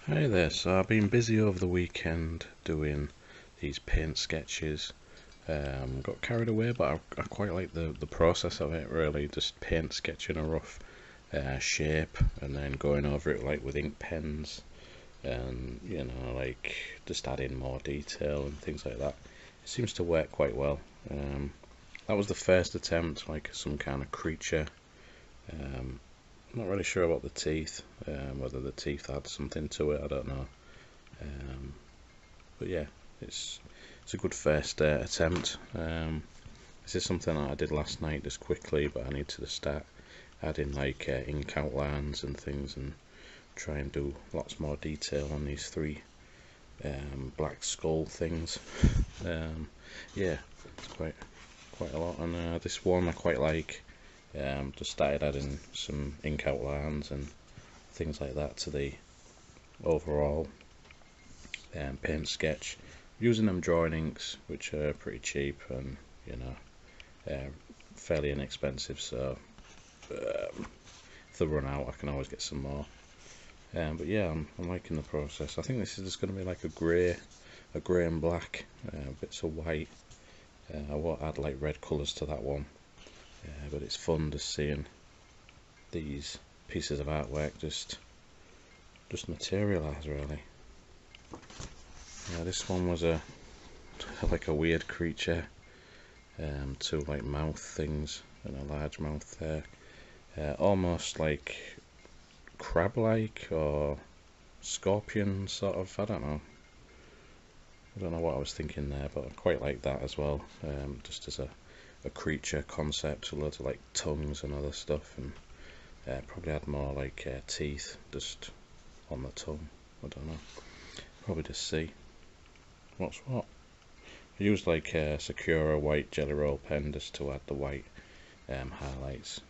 Hi there, so I've been busy over the weekend doing these paint sketches. Got carried away, but I quite like the process of it really, just paint sketching a rough shape and then going over it like with ink pens and like just adding more detail and things like that. It seems to work quite well. That was the first attempt, like some kind of creature. I'm not really sure about the teeth, whether the teeth had something to it, I don't know. But yeah, it's a good first attempt. This is something that I did last night just quickly, but I need to start adding like ink outlines and things and try and do lots more detail on these three black skull things. Yeah, it's quite a lot, and this one I quite like. Just started adding some ink outlines and things like that to the overall paint sketch, using them drawing inks, which are pretty cheap and fairly inexpensive, so if they run out I can always get some more. But yeah, I'm liking the process. I think this is just going to be like a grey and black, bits of white. I won't add like red colours to that one. But it's fun just seeing these pieces of artwork just materialise really. Yeah, this one was like a weird creature, two like mouth things and a large mouth there, almost like crab-like or scorpion sort of. I don't know what I was thinking there, but I quite like that as well, just as a creature concept, loads of like tongues and other stuff, and probably had more like teeth just on the tongue. I don't know, probably just see what's what. I used like a Sakura white jelly roll pen just to add the white highlights,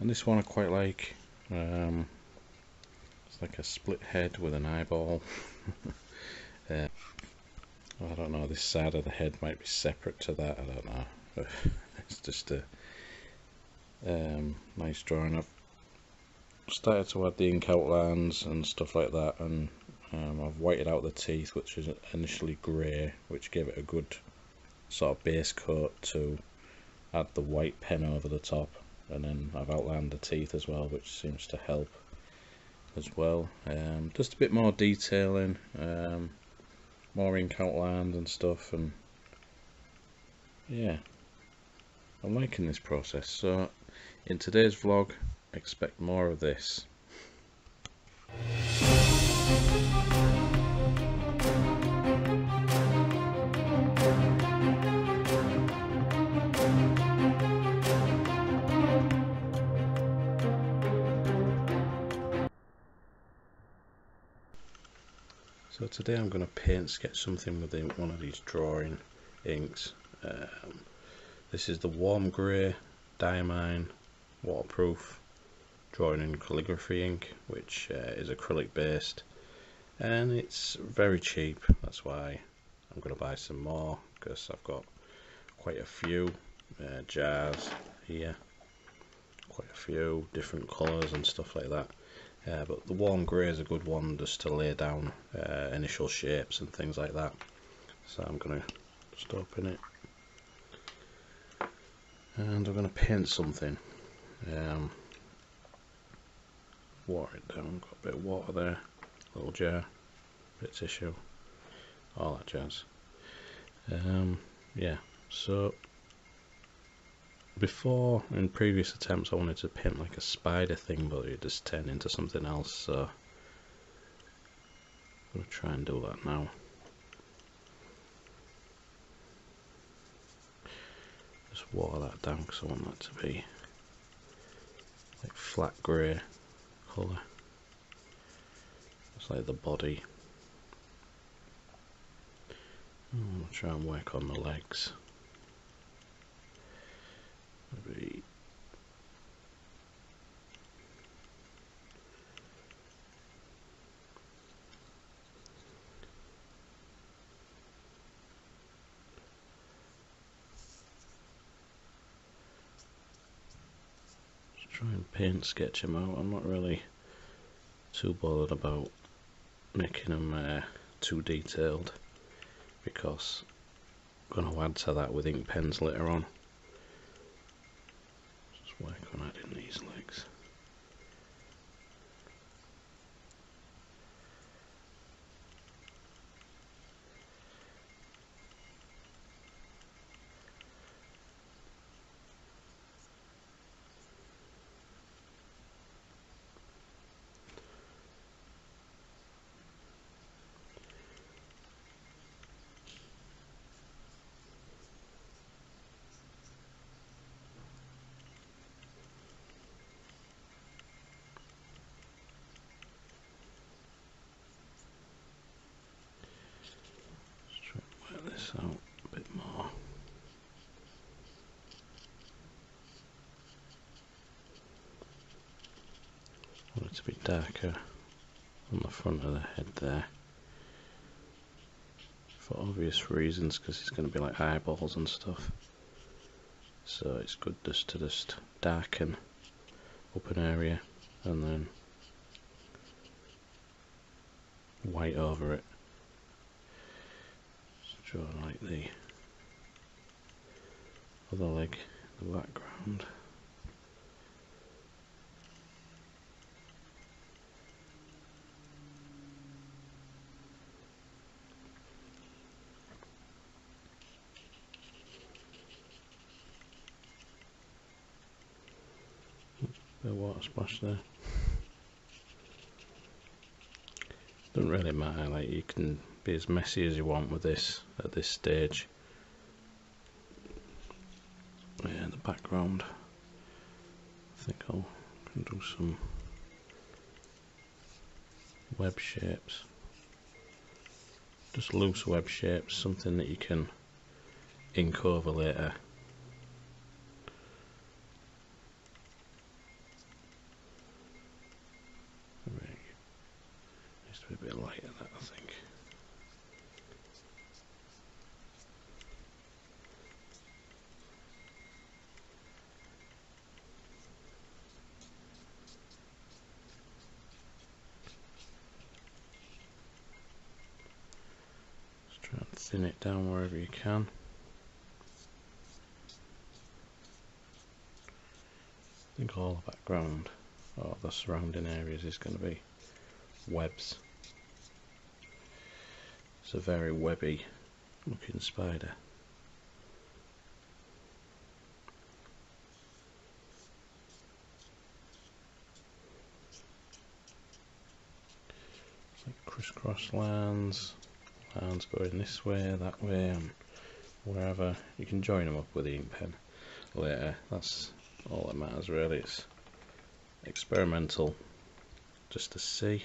and this one I quite like. It's like a split head with an eyeball. I don't know, this side of the head might be separate to that, I don't know. It's just a nice drawing. I've started to add the ink outlines and stuff like that, and I've whited out the teeth, which is initially grey, which gave it a good sort of base coat to add the white pen over the top, and then I've outlined the teeth as well, which seems to help as well. Just a bit more detailing, more ink outlined and stuff, and yeah, I'm liking this process. So in today's vlog, expect more of this. So today I'm going to paint sketch something with one of these drawing inks. This is the warm grey diamine waterproof drawing and calligraphy ink, which is acrylic based, and it's very cheap. That's why I'm going to buy some more, because I've got quite a few jars here, quite a few different colours and stuff like that. But the warm grey is a good one just to lay down initial shapes and things like that. So I'm going to just open it, and I'm going to paint something. Water it down, got a bit of water there, little jar, bit of tissue, all that jazz. Yeah, so before, in previous attempts, I wanted to paint like a spider thing, but it just turned into something else, so I'm going to try and do that now. Just water that down because I want that to be like flat grey colour. It's like the body. I'll try and work on the legs. Maybe just try and paint sketch him out. I'm not really too bothered about making them too detailed, because I'm going to add to that with ink pens later on. Just work on adding these legs. This out a bit more. I want it to be darker on the front of the head there, for obvious reasons, because it's going to be like eyeballs and stuff. So it's good just to darken up an area and then white over it. Draw like the other leg in the background. Bit of water splash there. Doesn't really matter, like you can be as messy as you want with this at this stage. Yeah, the background, I think I'll do some web shapes, just loose web shapes, something that you can ink over later. Needs to be a bit lighter, that I think. Try and thin it down wherever you can. I think all the background or the surrounding areas is going to be webs. It's a very webby looking spider. It's like crisscross lines going this way, that way, and wherever. You can join them up with the ink pen later. That's all that matters really. It's experimental, just to see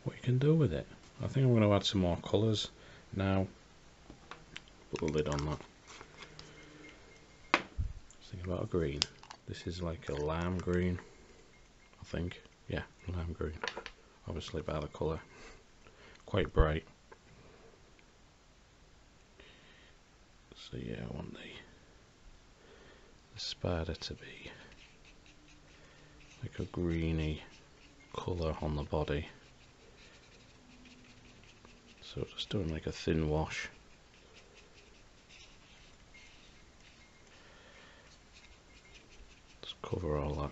what you can do with it. I think I'm going to add some more colours now. Put the lid on that. Let's think about a green. This is like a lime green, I think. Yeah, lime green. Obviously by the colour. Quite bright. So yeah, I want the spider to be like a greeny colour on the body. So just doing like a thin wash. Just cover all that.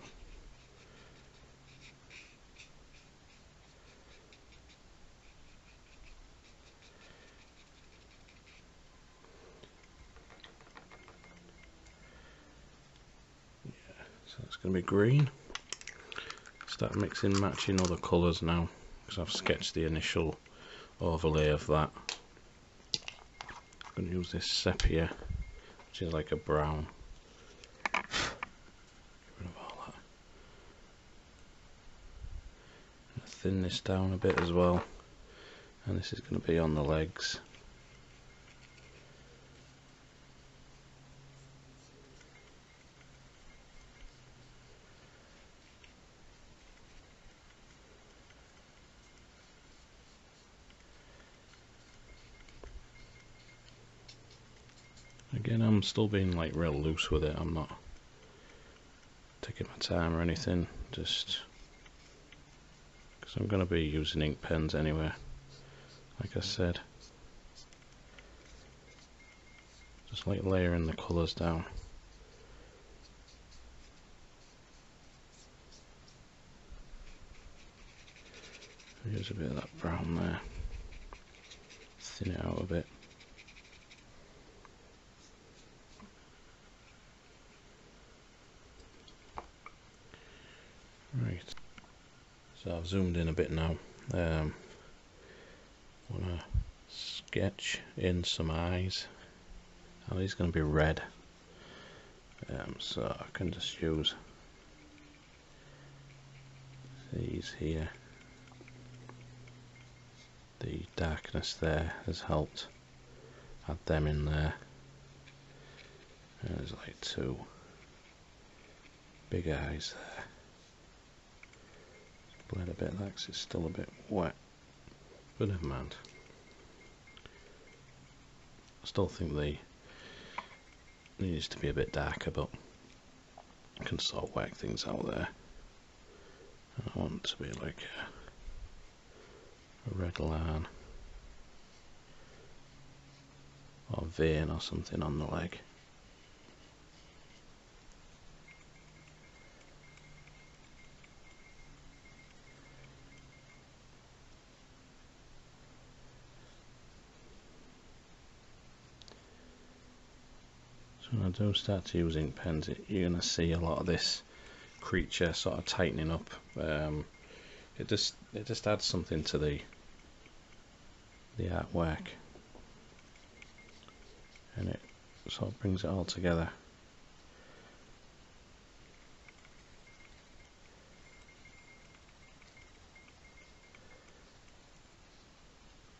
So it's going to be green. Start mixing, matching other colours now, because I've sketched the initial overlay of that. I'm going to use this sepia, which is like a brown. Get rid of all that. I'm going to thin this down a bit as well, and this is going to be on the legs. Again, I'm still being like real loose with it. I'm not taking my time or anything, just because I'm going to be using ink pens anyway, like I said. Just like layering the colours down. Use a bit of that brown there, thin it out a bit. Right, so I've zoomed in a bit now. Want to sketch in some eyes. Oh, he's going to be red, so I can just use these here. The darkness there has helped add them in there. And there's like two big eyes there. Blend a bit of that because it's still a bit wet, but never mind. I still think the needs to be a bit darker, but I can sort of work things out there. I want it to be like a red line or vein or something on the leg. So when I do start to use ink pens, you're going to see a lot of this creature sort of tightening up. It just adds something to the artwork, and it sort of brings it all together.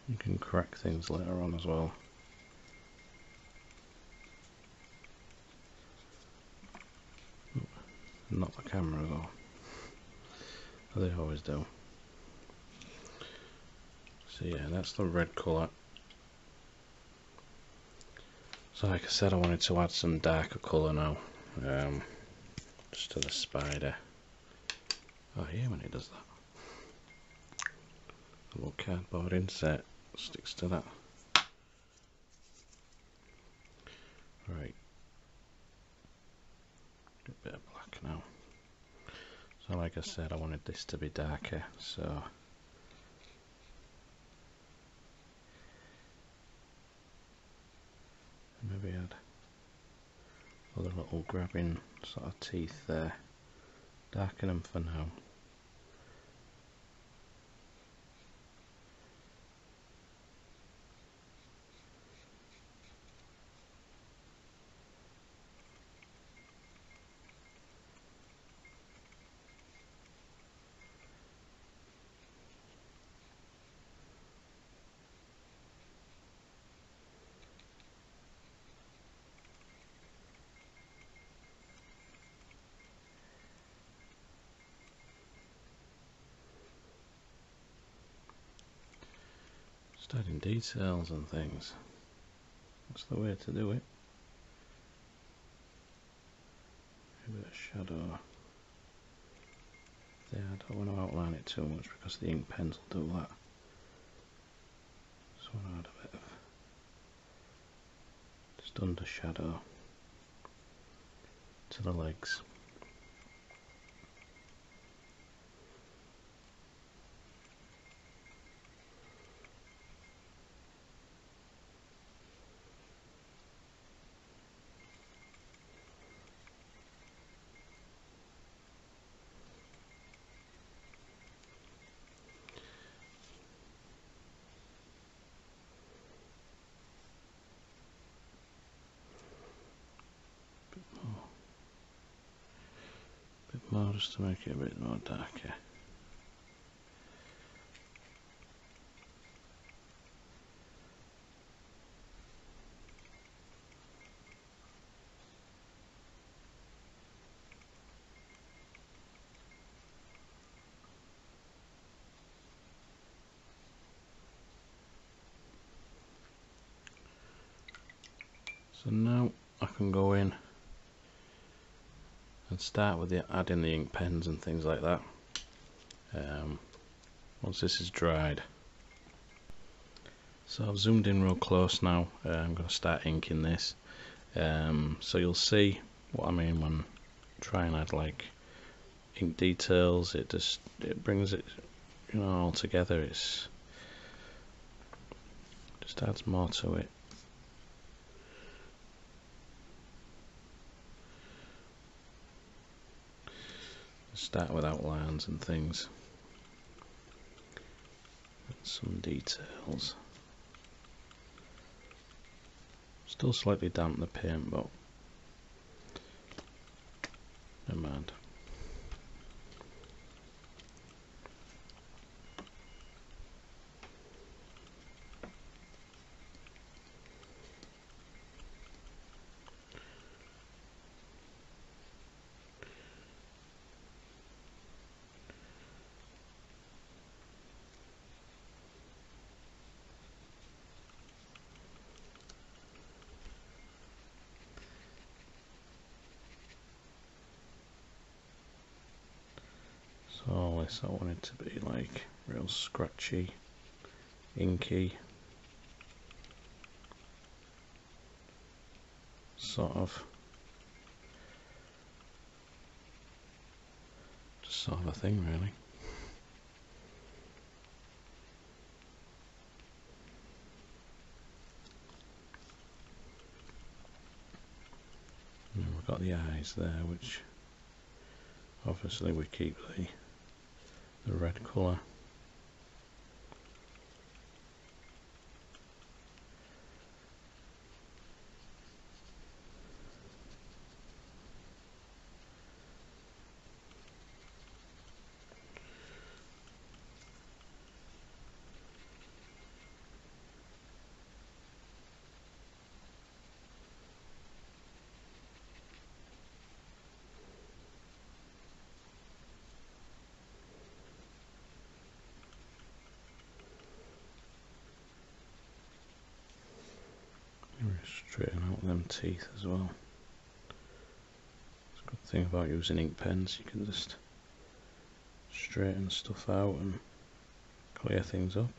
You can correct things later on as well. Not the camera though. They always do. So yeah, that's the red colour. So like I said, I wanted to add some darker colour now, just to the spider. Oh yeah, when it does that. A little cardboard insert sticks to that. Right. A bit of black now. So like I said, I wanted this to be darker, so maybe add other little grabbing sort of teeth there. Darken them for now. Just adding details and things. That's the way to do it. A bit of shadow there. I don't want to outline it too much because the ink pens will do that. Just want to add a bit of just under shadow to the legs. More just to make it a bit more darker. So now I can go in and start with adding the ink pens and things like that. once this is dried. So I've zoomed in real close now. I'm going to start inking this. So you'll see what I mean when try and add like ink details. It brings it, you know, all together. It's just adds more to it. Start with outlines and things. Some details. Still slightly damp the paint, but never mind. So all this I want it to be like real scratchy, inky, sort of a thing really. And we've got the eyes there, which obviously we keep the red colour. Straighten out them teeth as well. It's a good thing about using ink pens, you can just straighten stuff out and clear things up.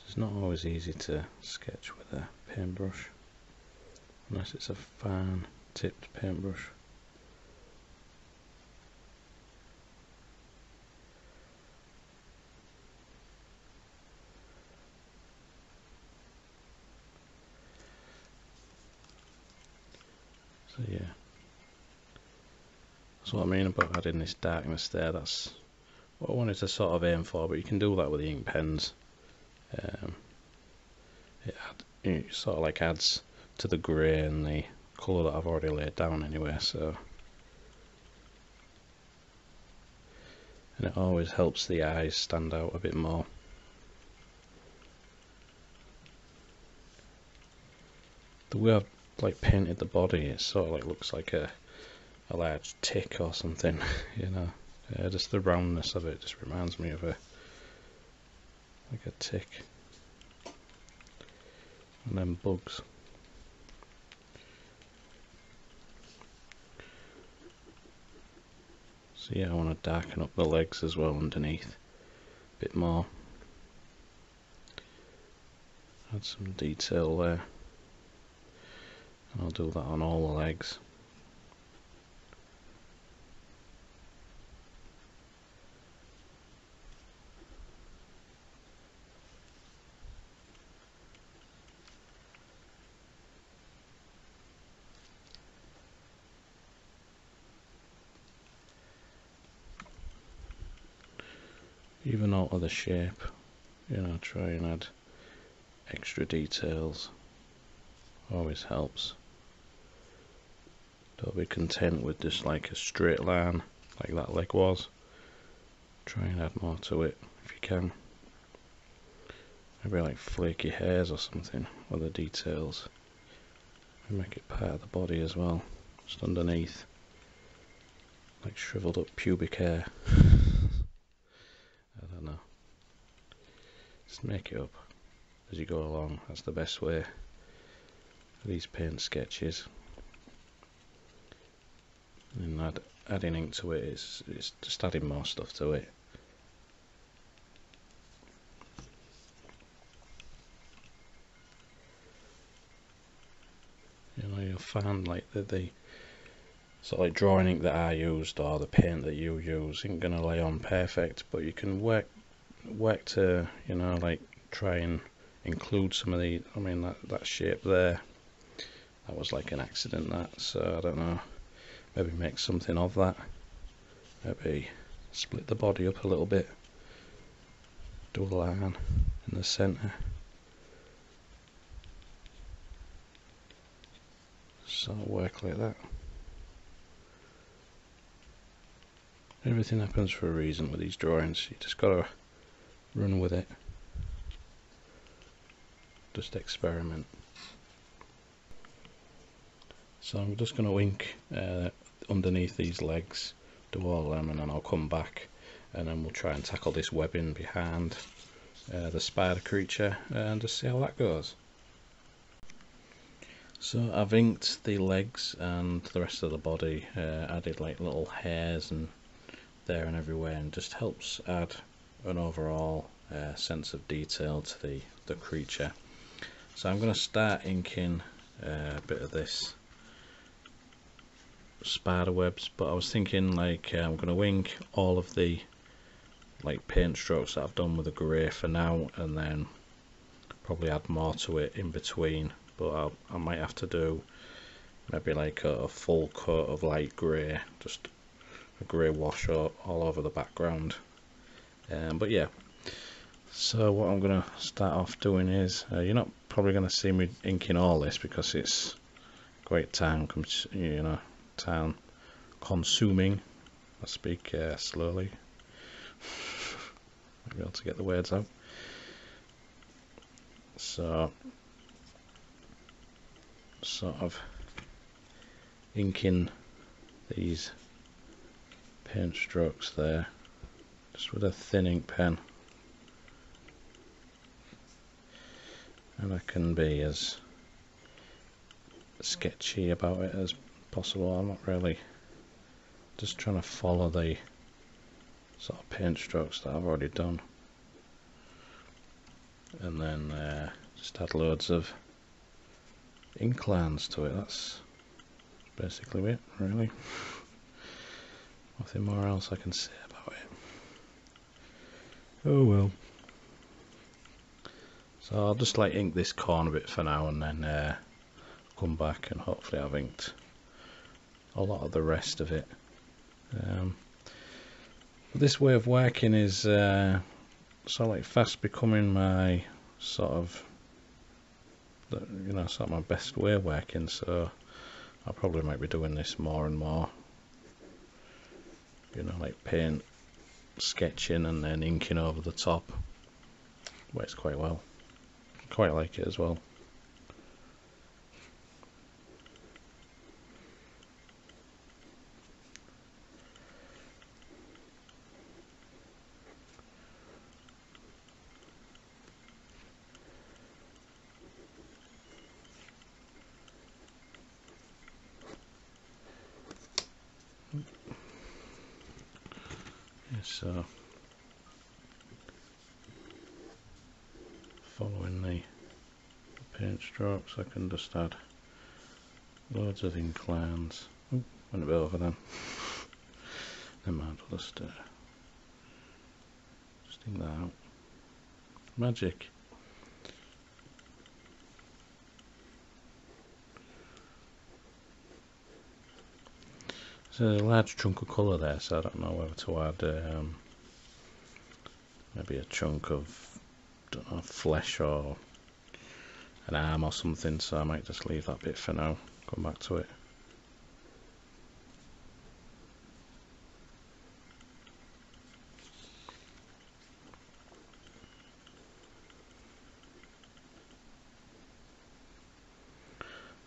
It's not always easy to sketch with a paintbrush, unless it's a fine tipped paintbrush. So yeah, that's what I mean about adding this darkness there. That's what I wanted to sort of aim for, but you can do that with the ink pens. It sort of like adds to the grey and the colour that I've already laid down anyway, so. And it always helps the eyes stand out a bit more. The way I've like painted the body, it sort of like looks like a large tick or something, you know. Just the roundness of it just reminds me of like a tick. And then bugs. So yeah, I want to darken up the legs as well underneath a bit more. Add some detail there. And I'll do that on all the legs. Even alter the shape, you know, try and add extra details. Always helps. Don't be content with just like a straight line like that leg was. Try and add more to it if you can. Maybe like flaky hairs or something, or the details. And make it part of the body as well, just underneath. Like shriveled up pubic hair. I don't know. Just make it up as you go along. That's the best way for these paint sketches. And adding ink to it is just adding more stuff to it. find like the sort of like drawing ink that I used or the paint that you use isn't gonna lay on perfect, but you can work to, you know, like try and include some of the, I mean that shape there, that was like an accident, that, so I don't know, maybe make something of that, maybe split the body up a little bit, do a line in the centre, sort of work like that. Everything happens for a reason with these drawings, you just gotta run with it, just experiment. So I'm just going to ink underneath these legs, do all of them, and then I'll come back and then we'll try and tackle this webbing behind the spider creature and just see how that goes. So I've inked the legs and the rest of the body, added like little hairs and there and everywhere, and just helps add an overall sense of detail to the creature. So I'm going to start inking a bit of this spider webs, but I was thinking like I'm going to ink all of the like paint strokes that I've done with the grey for now, and then probably add more to it in between, but I might have to do maybe like a full coat of light grey, just a grey wash all over the background. But yeah, so what I'm going to start off doing is, you're not probably going to see me inking all this because it's quite time consuming. I speak slowly, might be able to get the words out. So sort of inking these paint strokes there just with a thin ink pen, and I can be as sketchy about it as possible. I'm not really, just trying to follow the sort of paint strokes that I've already done, and then just add loads of ink lines to it. That's basically it, really. Nothing more else I can say about it. Oh well. So I'll just like ink this corner bit for now, and then come back and hopefully I've inked a lot of the rest of it. This way of working is sort of like fast becoming my sort of, you know, sort of my best way of working, so I probably might be doing this more and more, you know, like paint sketching and then inking over the top. Works quite well, quite like it as well. So following the paint strokes, I can just add loads of ink lines. Oh, went a bit over then. Never mind, I'll just ink that out. Magic. There's a large chunk of colour there, so I don't know whether to add maybe a chunk of, don't know, flesh or an arm or something, so I might just leave that bit for now, come back to it.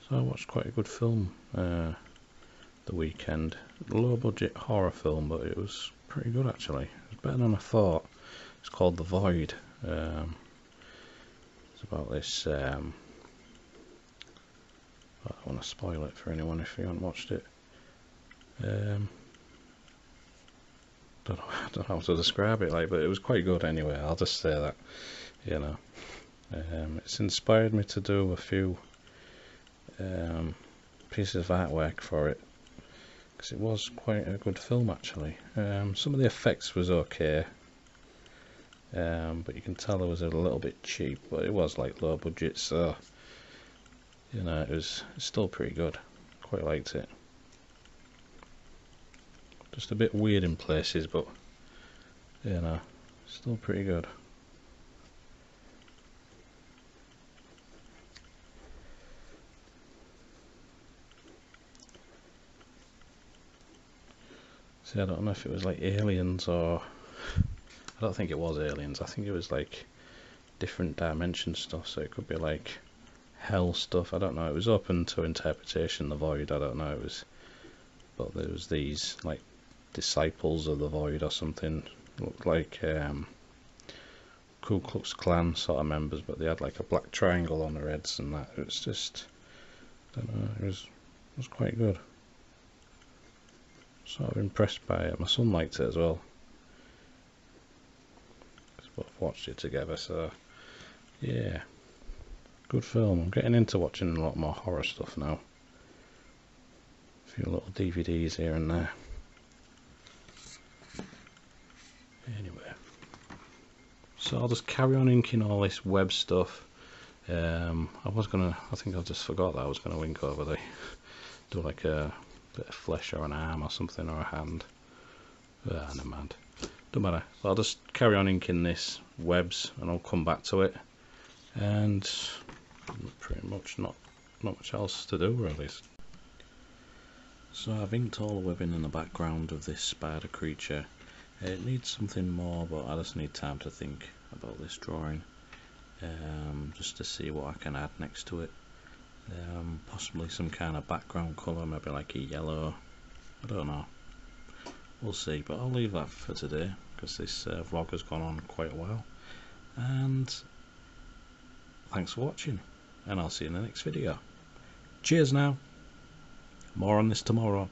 So I watched quite a good film the weekend, low budget horror film, but it was pretty good actually. It was better than I thought. It's called The Void. It's about this, I don't want to spoil it for anyone if you haven't watched it. Don't know how to describe it like, but it was quite good anyway, I'll just say that, you know. It's inspired me to do a few pieces of artwork for it, because it was quite a good film actually. Some of the effects was okay, but you can tell it was a little bit cheap, but it was like low budget, so you know, it's still pretty good. Quite liked it. Just a bit weird in places, but you know, still pretty good. See, I don't know if it was like aliens or... I don't think it was aliens. I think it was like different dimension stuff, so it could be like hell stuff. I don't know. It was open to interpretation, the void. I don't know. It was... But there was these like disciples of the void or something. Looked like Ku Klux Klan sort of members, but they had like a black triangle on their heads and that. It was just... I don't know. It was quite good. Sort of impressed by it. My son liked it as well. We've watched it together, so yeah, good film. I'm getting into watching a lot more horror stuff now. A few little DVDs here and there. Anyway, so I'll just carry on inking all this web stuff. I think I just forgot that I was gonna ink over the, do like a bit of flesh or an arm or something, or a hand. Never mind. Don't matter. I'll just carry on inking this webs and I'll come back to it. And pretty much not much else to do really. So I've inked all the webbing in the background of this spider creature. It needs something more, but I just need time to think about this drawing. Just to see what I can add next to it. Possibly some kind of background colour, maybe like a yellow. I don't know. We'll see, but I'll leave that for today because this vlog has gone on quite a while. And thanks for watching, and I'll see you in the next video. Cheers now. More on this tomorrow.